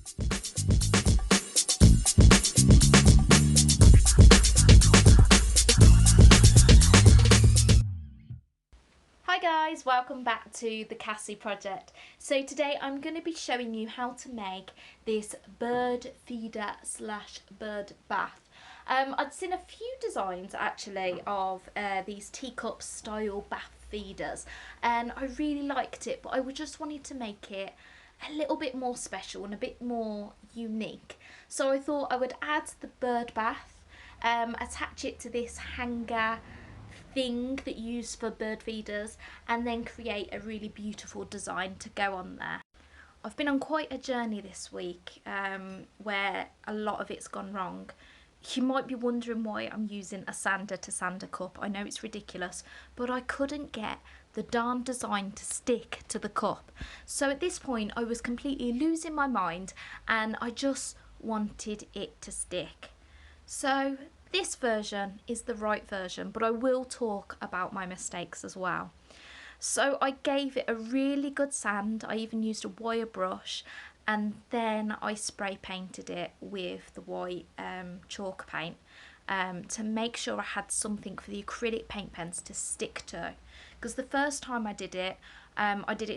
Hi guys, welcome back to the Cassie project. So today I'm going to be showing you how to make this bird feeder slash bird bath. I'd seen a few designs actually of these teacup style bath feeders and I really liked it, but I just wanted to make it a little bit more special and a bit more unique. So I thought I would add the bird bath, attach it to this hanger thing that you use for bird feeders, and then create a really beautiful design to go on there. I've been on quite a journey this week where a lot of it's gone wrong. You might be wondering why I'm using a sander to sander cup. I know it's ridiculous, but I couldn't get the darn design to stick to the cup. So at this point I was completely losing my mind and I just wanted it to stick. So this version is the right version, but I will talk about my mistakes as well. So I gave it a really good sand. I even used a wire brush, and then I spray painted it with the white chalk paint to make sure I had something for the acrylic paint pens to stick to. Because the first time I did it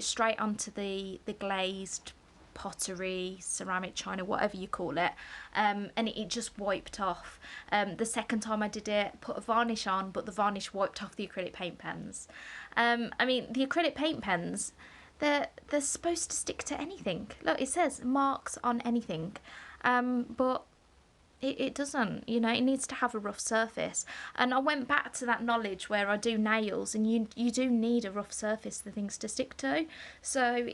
straight onto the glazed pottery, ceramic, china, whatever you call it, and it just wiped off. The second time I did it, put a varnish on, but the varnish wiped off the acrylic paint pens. I mean, the acrylic paint pens, they're supposed to stick to anything. Look, it says marks on anything, but it doesn't, you know, it needs to have a rough surface. And I went back to that knowledge where I do nails, and you do need a rough surface for things to stick to. So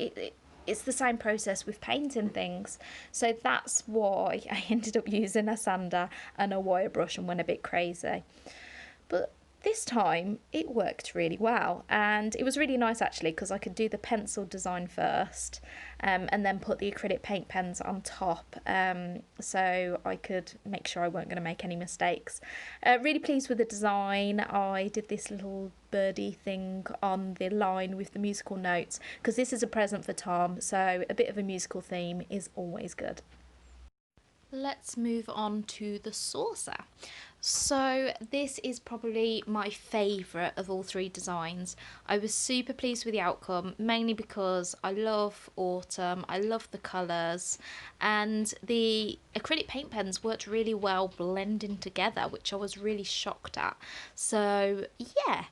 it's the same process with painting things. So that's why I ended up using a sander and a wire brush and went a bit crazy. But this time it worked really well, and it was really nice actually because I could do the pencil design first and then put the acrylic paint pens on top, so I could make sure I weren't going to make any mistakes. Really pleased with the design. I did this little birdie thing on the line with the musical notes because this is a present for Tom, so a bit of a musical theme is always good. Let's move on to the saucer. So this is probably my favourite of all three designs. I was super pleased with the outcome, mainly because I love autumn, I love the colours, and the acrylic paint pens worked really well blending together, which I was really shocked at. So yeah,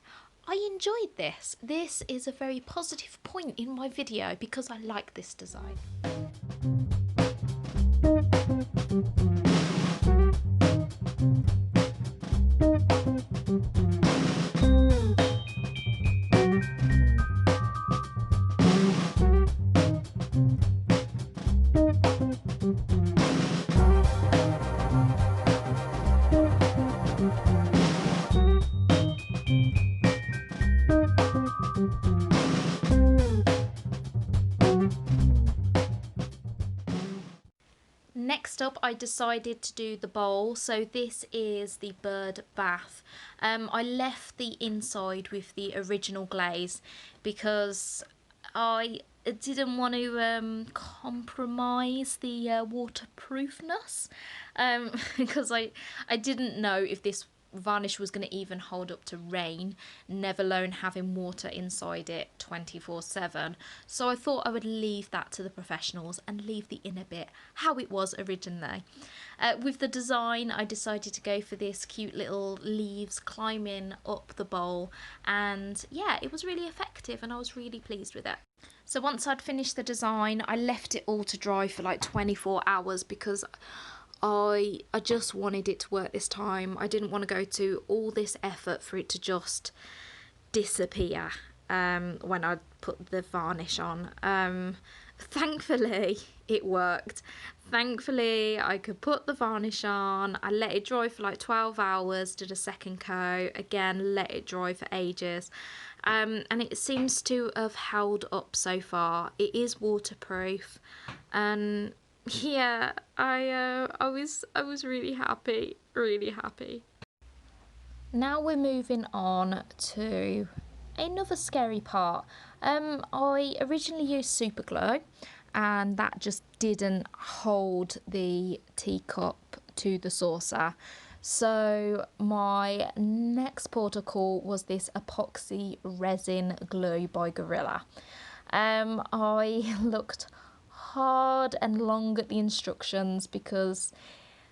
I enjoyed this. This is a very positive point in my video because I like this design. Next up, I decided to do the bowl. So this is the bird bath. I left the inside with the original glaze because I didn't want to compromise the waterproofness, because I didn't know if this varnish was going to even hold up to rain, never alone having water inside it 24/7. So I thought I would leave that to the professionals and leave the inner bit how it was originally. With the design, I decided to go for this cute little leaves climbing up the bowl, and yeah, it was really effective and I was really pleased with it. So once I'd finished the design, I left it all to dry for like 24 hours because I just wanted it to work this time. I didn't want to go to all this effort for it to just disappear when I put the varnish on. Thankfully it worked. Thankfully I could put the varnish on. I let it dry for like 12 hours, did a second coat, again let it dry for ages, and it seems to have held up so far. It is waterproof, and yeah, I was really happy, really happy. Now we're moving on to another scary part. I originally used super glue, and that just didn't hold the teacup to the saucer. So my next port of call was this epoxy resin glue by Gorilla. I looked hard and long at the instructions because,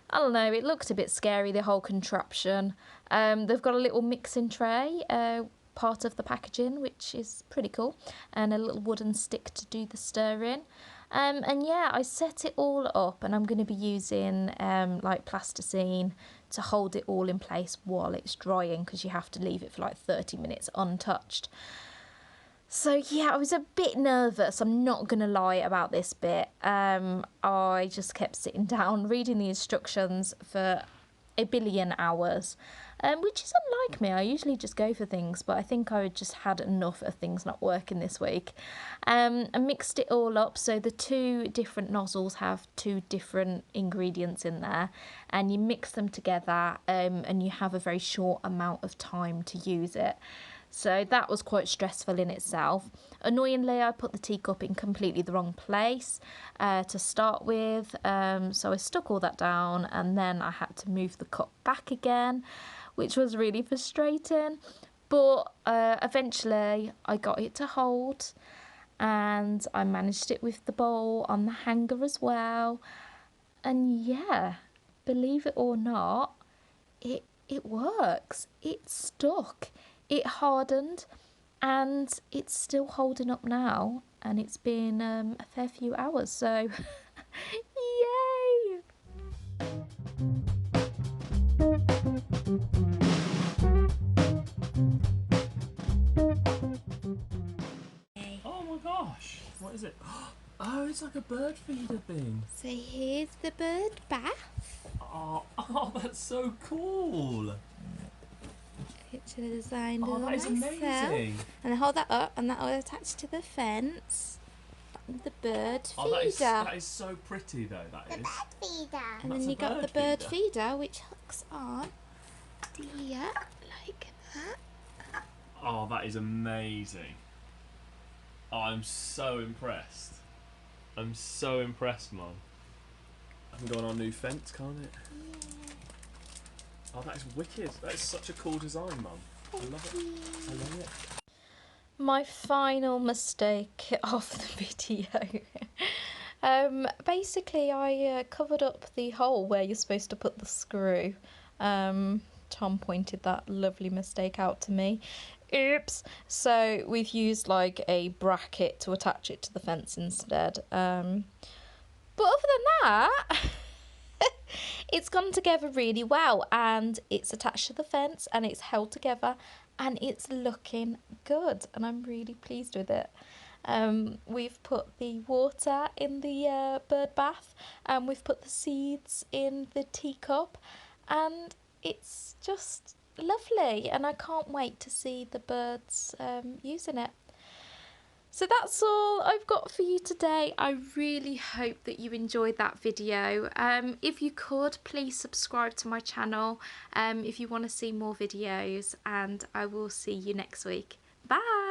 I don't know, it looked a bit scary, the whole contraption. They've got a little mixing tray, part of the packaging, which is pretty cool, and a little wooden stick to do the stirring. And yeah, I set it all up, and I'm going to be using like plasticine to hold it all in place while it's drying, because you have to leave it for like 30 minutes untouched. So yeah, I was a bit nervous, I'm not going to lie about this bit. I just kept sitting down reading the instructions for a billion hours, which is unlike me. I usually just go for things, but I think I just had enough of things not working this week. I mixed it all up, so the two different nozzles have two different ingredients in there, and you mix them together, and you have a very short amount of time to use it. So that was quite stressful in itself. Annoyingly, I put the teacup in completely the wrong place to start with. So I stuck all that down, and then I had to move the cup back again, which was really frustrating. But eventually I got it to hold, and I managed it with the bowl on the hanger as well. And yeah, believe it or not, it works. It stuck. It hardened, and it's still holding up now, and it's been a fair few hours, so yay! Oh my gosh, what is it? Oh, it's like a bird feeder thing. So here's the bird bath. Oh, that's so cool. Picture designed Oh, that is amazing. And I hold that up, and that will attach to the fence. The bird feeder. Oh, that is so pretty though, that is. Bird feeder. And then you got the bird feeder, which hooks on here, like that. Oh, that is amazing. Oh, I'm so impressed. I'm so impressed, Mum. I can go on our new fence, can't it? Yeah. Oh, that is wicked. That is such a cool design, Mum. I love it. I love it. My final mistake of the video. Basically, I covered up the hole where you're supposed to put the screw. Tom pointed that lovely mistake out to me. Oops. So we've used like a bracket to attach it to the fence instead. But other than that, it's gone together really well, and it's attached to the fence, and it's held together, and it's looking good, and I'm really pleased with it. We've put the water in the bird bath, and we've put the seeds in the teacup, and it's just lovely, and I can't wait to see the birds using it. So that's all I've got for you today. I really hope that you enjoyed that video. If you could, please subscribe to my channel if you want to see more videos, and I will see you next week. Bye!